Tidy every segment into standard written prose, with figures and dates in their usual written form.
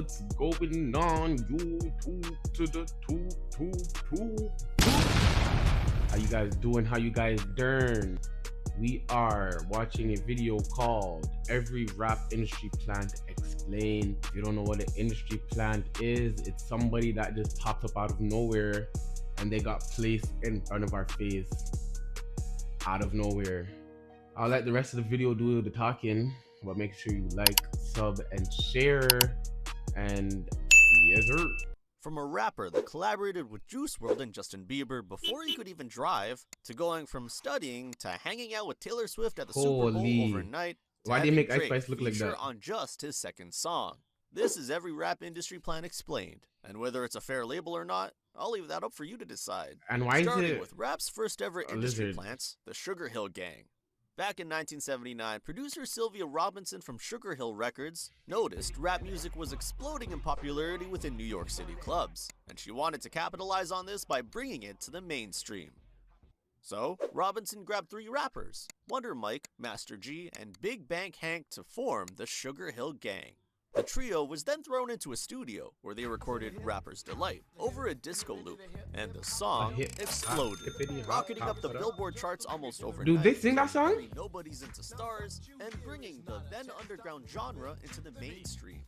what's going on YouTube to the two. How you guys doing? How you guys doing? We are watching a video called Every Rap Industry Plant Explained. If you don't know what an industry plant is, it's somebody that just popped up out of nowhere and they got placed in front of our face out of nowhere. I'll let the rest of the video do the talking, but make sure you like, sub, and share. And yes, sir. From a rapper that collaborated with Juice WRLD and Justin Bieber before he could even drive, to going from studying to hanging out with Taylor Swift at the Super Bowl overnight, to Why they make Ice Drake Spice look like feature that? on just his second song. This is Every Rap Industry Plant Explained, and whether it's a fair label or not, I'll leave that up for you to decide. And why is Starting it with rap's first ever industry lizard? plants, the Sugar Hill Gang. Back in 1979, producer Sylvia Robinson from Sugar Hill Records noticed rap music was exploding in popularity within New York City clubs, and she wanted to capitalize on this by bringing it to the mainstream. So, Robinson grabbed 3 rappers, Wonder Mike, Master G, and Big Bank Hank, to form the Sugar Hill Gang. The trio was then thrown into a studio where they recorded Rapper's Delight over a disco loop, and the song exploded, rocketing up the Billboard charts almost overnight. Dude, they sing that song? Turning Nobodies into stars and bringing the then underground genre into the mainstream.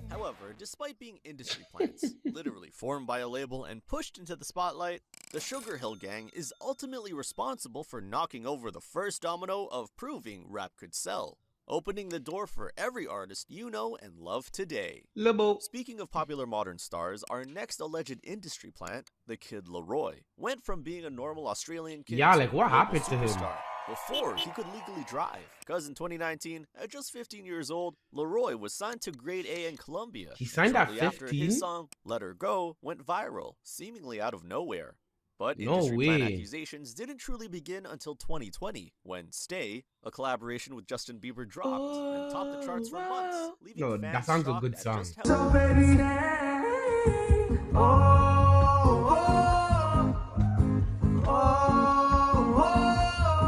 However, despite being industry plants, literally formed by a label and pushed into the spotlight, the Sugar Hill Gang is ultimately responsible for knocking over the first domino of proving rap could sell, opening the door for every artist you know and love today. Libo. Speaking of popular modern stars, our next alleged industry plant, the Kid Laroi, went from being a normal Australian kid Yeah, to like, a what global happened to him? superstar before he could legally drive. Because in 2019, at just 15 years old, Laroi was signed to Grade A in Colombia. He signed at Shortly after 15? his song, Let Her Go, went viral, seemingly out of nowhere. But No industry plant way. accusations didn't truly begin until 2020, when Stay, a collaboration with Justin Bieber, dropped and topped the charts for months, leaving No, fans that song's a shocked good at song. just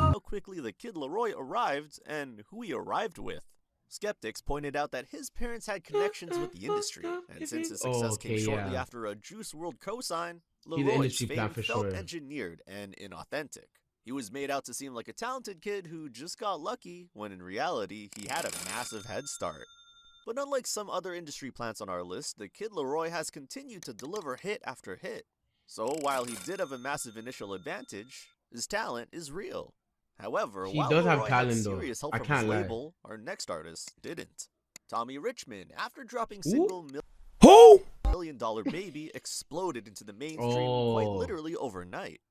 how quickly the Kid Laroi arrived and who he arrived with. Skeptics pointed out that his parents had connections with the industry, and since his success came shortly after a Juice WRLD cosign, He's an Laroy's industry fame plant for felt sure. engineered and inauthentic. He was made out to seem like a talented kid who just got lucky, when in reality, he had a massive head start. But unlike some other industry plants on our list, the Kid Laroi has continued to deliver hit after hit. So while he did have a massive initial advantage, his talent is real. However, He while does have Laroi talent, had though. serious help I from his can't lie. label, our next artist didn't. Tommy Richmond, after dropping single Who? $1 Million Baby, exploded into the mainstream quite literally overnight.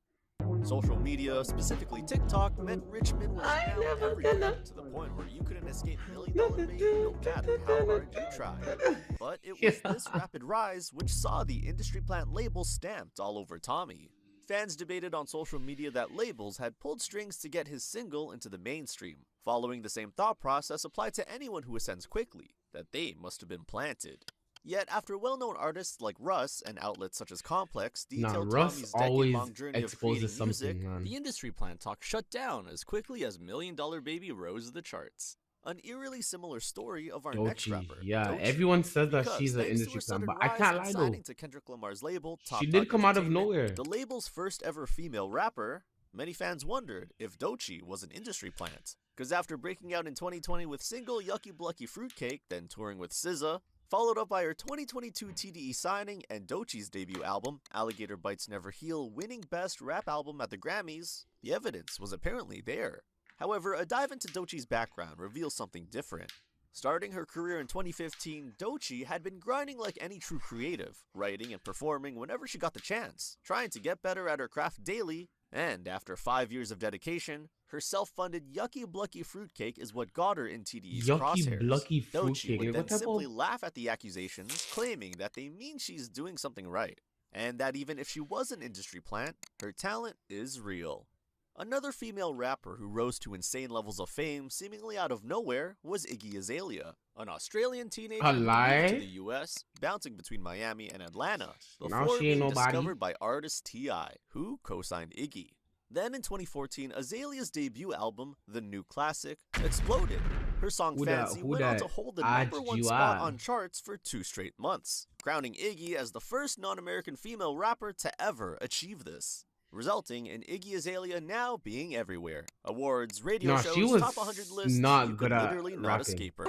Social media, specifically TikTok, meant Richmond was now everywhere, to the point where you couldn't escape $1 Million Baby no matter how hard you tried. But it was this rapid rise which saw the industry plant label stamped all over Tommy. Fans debated on social media that labels had pulled strings to get his single into the mainstream, following the same thought process applied to anyone who ascends quickly, that they must have been planted. Yet, after well-known artists like Russ and outlets such as Complex detailed Russ Tommy's always decade-long journey of creating exposes music, something, man. the industry plant talk shut down as quickly as $1 Million Baby rose the charts. An eerily similar story of our next Doechii. rapper, Yeah, Doechii. everyone says that Because she's an thanks to industry her plant, sudden but I rise can't and lie though. signing to Kendrick Lamar's label, Top She Dog did come out of Entertainment, nowhere. the label's first ever female rapper, many fans wondered if Doechii was an industry plant. Because after breaking out in 2020 with single Yucky Blucky Fruitcake, then touring with SZA, followed up by her 2022 TDE signing and Doechii's debut album, Alligator Bites Never Heal, winning Best Rap Album at the Grammys, the evidence was apparently there. However, a dive into Doechii's background reveals something different. Starting her career in 2015, Doechii had been grinding like any true creative, writing and performing whenever she got the chance, trying to get better at her craft daily, and after 5 years of dedication, her self-funded Yucky Blucky Fruitcake is what got her in TDE's crosshairs. Yucky Blucky Doechii Fruitcake. would Like, then what type simply of... laugh at the accusations, claiming that they mean she's doing something right, and that even if she was an industry plant, her talent is real. Another female rapper who rose to insane levels of fame seemingly out of nowhere was Iggy Azalea, an Australian teenager who moved to the US, bouncing between Miami and Atlanta, Now before she ain't being nobody. discovered by artist T.I., who co-signed Iggy. Then in 2014, Azalea's debut album, The New Classic, exploded. Her song Fancy went on to hold the #1 spot on charts for 2 straight months, crowning Iggy as the first non-American female rapper to ever achieve this, resulting in Iggy Azalea now being everywhere. Awards, radio shows, top 100 lists, you could literally not escape her.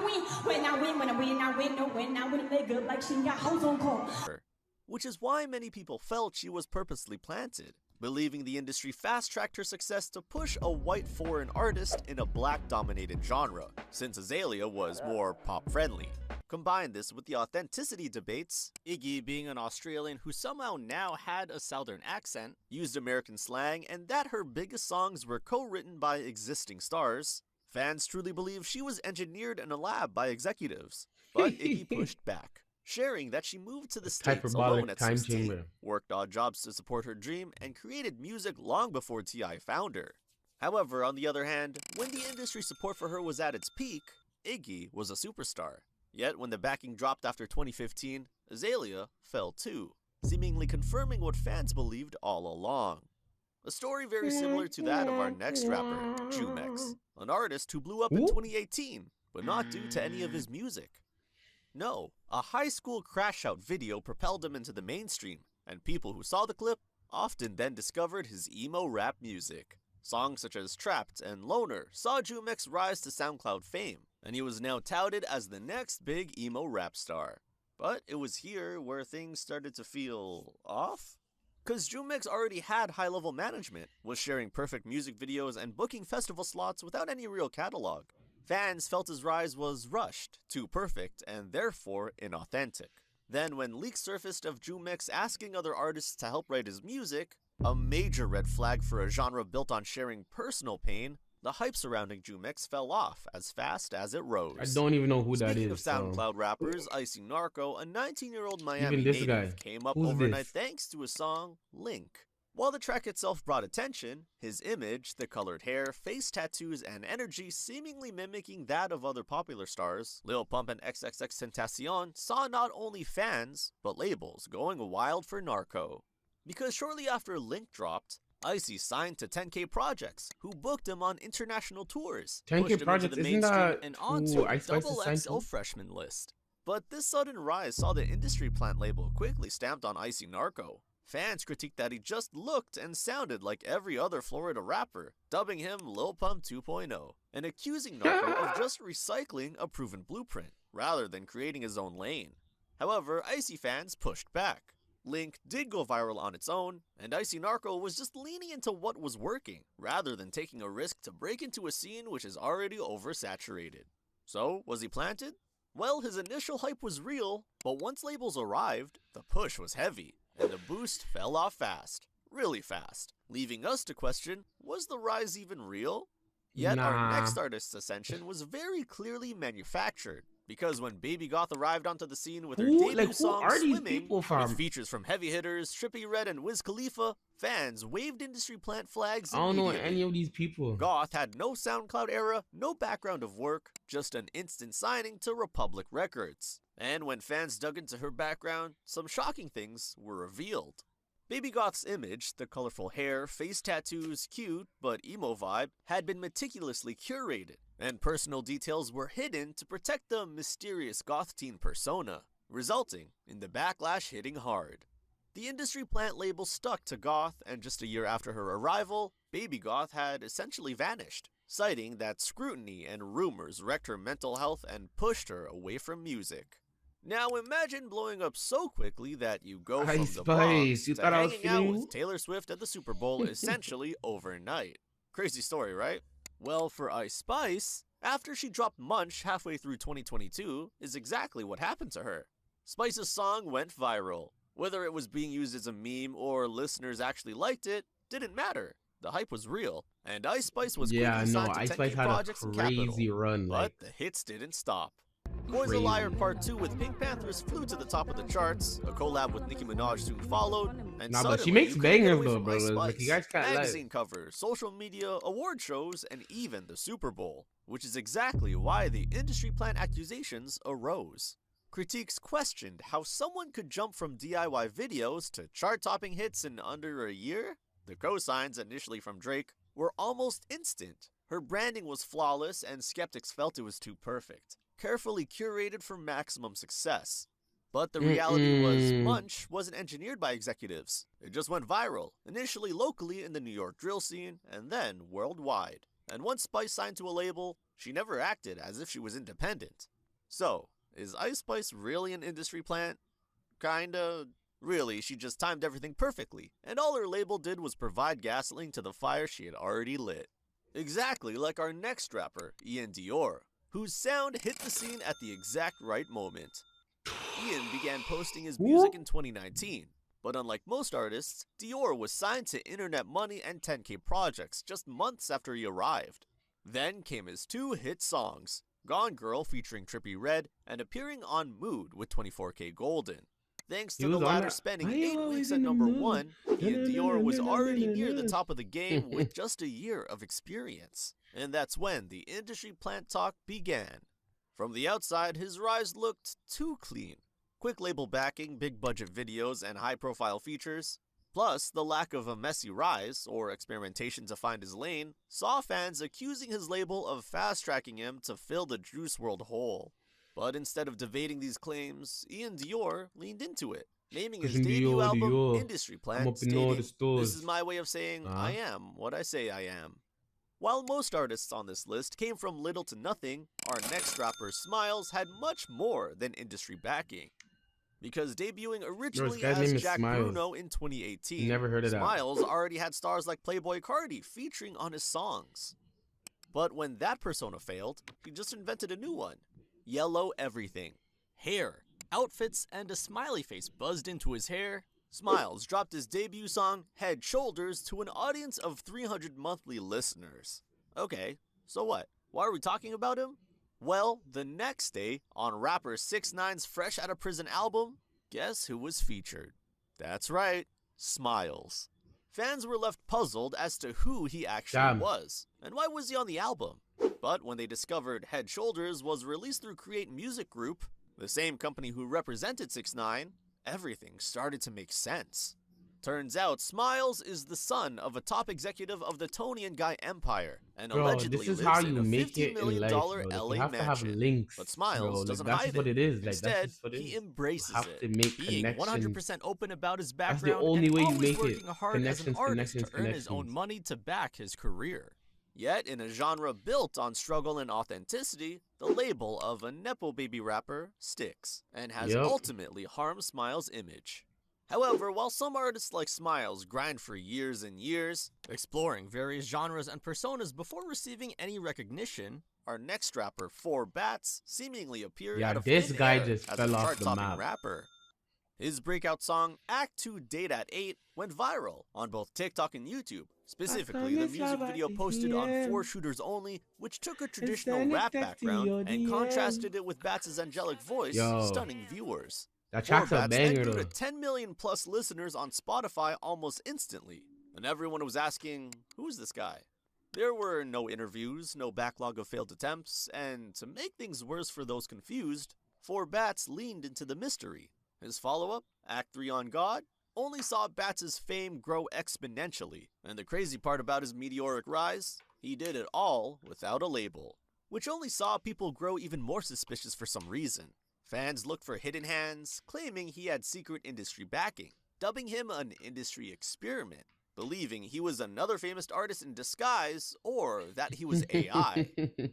Which is why many people felt she was purposely planted, believing the industry fast-tracked her success to push a white foreign artist in a black-dominated genre, since Azalea was more pop-friendly. Combine this with the authenticity debates, Iggy being an Australian who somehow now had a southern accent, used American slang, and that her biggest songs were co-written by existing stars, fans truly believe she was engineered in a lab by executives. But Iggy pushed back, sharing that she moved to the States alone at 16, worked odd jobs to support her dream, and created music long before T.I. found her. However, on the other hand, when the industry support for her was at its peak, Iggy was a superstar. Yet when the backing dropped after 2015, Azalea fell too, seemingly confirming what fans believed all along. A story very similar to that of our next rapper, Jumex, an artist who blew up in 2018, but not due to any of his music. No, a high school crash out video propelled him into the mainstream, and people who saw the clip often then discovered his emo rap music. Songs such as Trapped and Loner saw Jumex rise to SoundCloud fame, and he was now touted as the next big emo rap star. But it was here where things started to feel off? Cause Jumex already had high-level management, was sharing perfect music videos and booking festival slots without any real catalog. Fans felt his rise was rushed, too perfect, and therefore inauthentic. Then when leaks surfaced of Jumex asking other artists to help write his music, a major red flag for a genre built on sharing personal pain, the hype surrounding Jumex fell off as fast as it rose. I don't even know who that is. Speaking of SoundCloud rappers, Icy Narco, a 19-year-old Miami native, came up overnight thanks to his song, Link. While the track itself brought attention, his image, the colored hair, face tattoos, and energy seemingly mimicking that of other popular stars, Lil Pump and XXXTentacion saw not only fans, but labels going wild for Narco. Because shortly after Link dropped, Icy signed to 10K Projects, who booked him on international tours, 10K Projects, isn't that and onto the XXL freshman list. But this sudden rise saw the industry plant label quickly stamped on Icy Narco. Fans critiqued that he just looked and sounded like every other Florida rapper, dubbing him Lil Pump 2.0, and accusing Narco of just recycling a proven blueprint, rather than creating his own lane. However, Icy fans pushed back. Link did go viral on its own, and Icy Narco was just leaning into what was working, rather than taking a risk to break into a scene which is already oversaturated. So, was he planted? Well, his initial hype was real, but once labels arrived, the push was heavy, and the boost fell off fast, really fast, leaving us to question, was the rise even real? Yet our next artist's ascension was very clearly manufactured, because when Baby Goth arrived onto the scene with her debut song Swimming, with features from heavy hitters Trippie Redd and Wiz Khalifa, fans waved industry plant flags immediately. I don't know any of these people. Goth had no SoundCloud era, no background of work, just an instant signing to Republic Records. And when fans dug into her background, some shocking things were revealed. Baby Goth's image, the colorful hair, face tattoos, cute but emo vibe, had been meticulously curated, and personal details were hidden to protect the mysterious goth teen persona, resulting in the backlash hitting hard. The industry plant label stuck to Goth, and just a year after her arrival, Baby Goth had essentially vanished, citing that scrutiny and rumors wrecked her mental health and pushed her away from music. Now imagine blowing up so quickly that you go from the Bronx to hanging out with Taylor Swift at the Super Bowl essentially overnight. Crazy story, right? Well, for Ice Spice, after she dropped Munch halfway through 2022, is exactly what happened to her. Spice's song went viral. Whether it was being used as a meme or listeners actually liked it, didn't matter. The hype was real, and Ice Spice was quickly signed to 10K Projects and Capitol, but the hits didn't stop. Boys a Liar Part 2 with Pink Panthers flew to the top of the charts, a collab with Nicki Minaj soon followed, and but she makes bangers though, bro. Like, you guys can't magazine covers, social media, award shows, and even the Super Bowl, which is exactly why the industry plant accusations arose. Critiques questioned how someone could jump from DIY videos to chart-topping hits in under a year. The cosigns, initially from Drake, were almost instant. Her branding was flawless and skeptics felt it was too perfect, carefully curated for maximum success. But the reality was Munch wasn't engineered by executives. It just went viral, initially locally in the New York drill scene, and then worldwide. And once Spice signed to a label, she never acted as if she was independent. So, is Ice Spice really an industry plant? Kinda. Really, she just timed everything perfectly, and all her label did was provide gasoline to the fire she had already lit. Exactly like our next rapper, Ian Dior, whose sound hit the scene at the exact right moment. Ian began posting his music in 2019, but unlike most artists, Dior was signed to Internet Money and 10K Projects just months after he arrived. Then came his two hit songs, Gone Girl featuring Trippie Redd and appearing on Mood with 24K Golden. Thanks to the latter spending 8 weeks at number 1, Ian Dior was already near the top of the game with just a year of experience. And that's when the industry plant talk began. From the outside, his rise looked too clean. Quick label backing, big budget videos, and high profile features. Plus, the lack of a messy rise, or experimentation to find his lane, saw fans accusing his label of fast-tracking him to fill the Juice WRLD hole. But instead of debating these claims, Ian Dior leaned into it, naming his debut album Industry Plant, stating, "This is my way of saying I am what I say I am." While most artists on this list came from little to nothing, our next rapper, Smiles, had much more than industry backing. Because debuting originally as Jack Bruno in 2018, never heard of Smiles already had stars like Playboi Carti featuring on his songs. But when that persona failed, he just invented a new one. Yellow everything. Hair, outfits, and a smiley face buzzed into his hair. Smiles dropped his debut song, Head Shoulders, to an audience of 300 monthly listeners. Okay, so what? Why are we talking about him? Well, the next day, on rapper 6ix9ine's Fresh Outta Prison album, guess who was featured? That's right, Smiles. Fans were left puzzled as to who he actually was, and why was he on the album? But when they discovered Head Shoulders was released through Create Music Group, the same company who represented 6ix9ine, everything started to make sense. Turns out, Smiles is the son of a top executive of the Tony and Guy empire, and allegedly lives in a $50 million LA mansion. But Smiles doesn't hide it. Instead, he embraces it, being 100% open about his background and always working hard as an artist to earn his own money to back his career. Yet, in a genre built on struggle and authenticity, the label of a nepo baby rapper sticks, and has ultimately harmed Smiles' image. However, while some artists like Smiles grind for years and years, exploring various genres and personas before receiving any recognition, our next rapper, 4Bats, seemingly appeared out of thin air as a chart-topping rapper. His breakout song, Act 2 Date at 8, went viral on both TikTok and YouTube, specifically the music video posted on 4 Shooters Only, which took a traditional rap background and contrasted it with Bats' angelic voice, stunning viewers. That track's a banger, though. 10 million plus listeners on Spotify almost instantly, and everyone was asking, who's this guy? There were no interviews, no backlog of failed attempts, and to make things worse for those confused, 4Bats leaned into the mystery. His follow-up, Act 3 on God, only saw Bats' fame grow exponentially, and the crazy part about his meteoric rise, he did it all without a label, which only saw people grow even more suspicious for some reason. Fans looked for hidden hands, claiming he had secret industry backing, dubbing him an industry experiment, believing he was another famous artist in disguise, or that he was AI.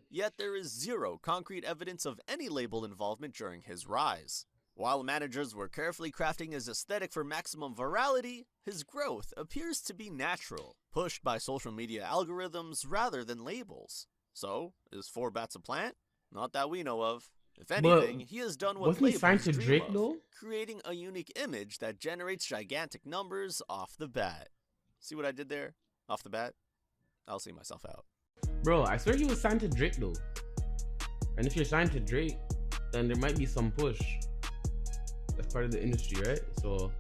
Yet there is zero concrete evidence of any label involvement during his rise. While managers were carefully crafting his aesthetic for maximum virality, his growth appears to be natural, pushed by social media algorithms rather than labels. So, is 4Bats a plant? Not that we know of. If anything, he has done what labels dream of, creating a unique image that generates gigantic numbers off the bat. See what I did there? Off the bat? I'll see myself out. Bro, I swear he was signed to Drake though. And if you're signed to Drake, then there might be some push. That's part of the industry, right? So,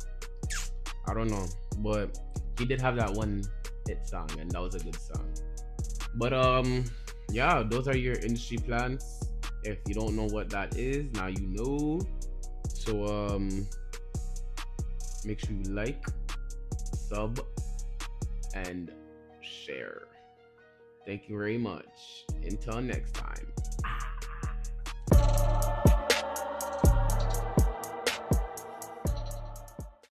I don't know. But he did have that one hit song, and that was a good song. But, yeah, those are your industry plans. If you don't know what that is, now you know. So make sure you like, sub, and share. Thank you very much. Until next time.